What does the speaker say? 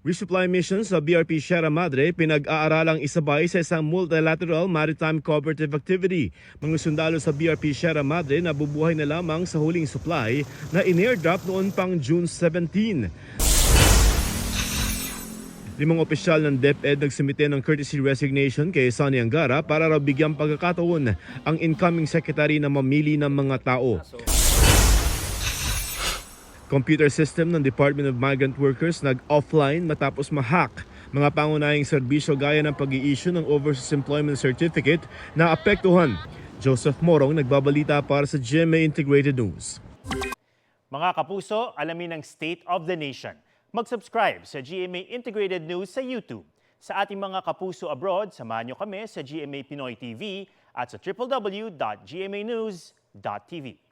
Resupply mission sa BRP Sierra Madre pinag-aaralang isabay sa isang multilateral maritime cooperative activity. Mga sundalo sa BRP Sierra Madre na bubuhay na lamang sa huling supply na in-airdrop noon pang June 17. 5 opisyal ng DepEd nagsumite ng courtesy resignation kay Sonny Angara para raw bigyang pagkakataon ang incoming secretary na mamili ng mga tao. Computer system ng Department of Migrant Workers nag-offline matapos ma-hack. Mga pangunahing serbisyo gaya ng pag-i-issue ng Overseas Employment Certificate na apektuhan. Joseph Morong nagbabalita para sa GMA Integrated News. Mga kapuso, alamin ang State of the Nation. Mag-subscribe sa GMA Integrated News sa YouTube. Sa ating mga kapuso abroad, samahan nyo kami sa GMA Pinoy TV at sa www.gmanews.tv.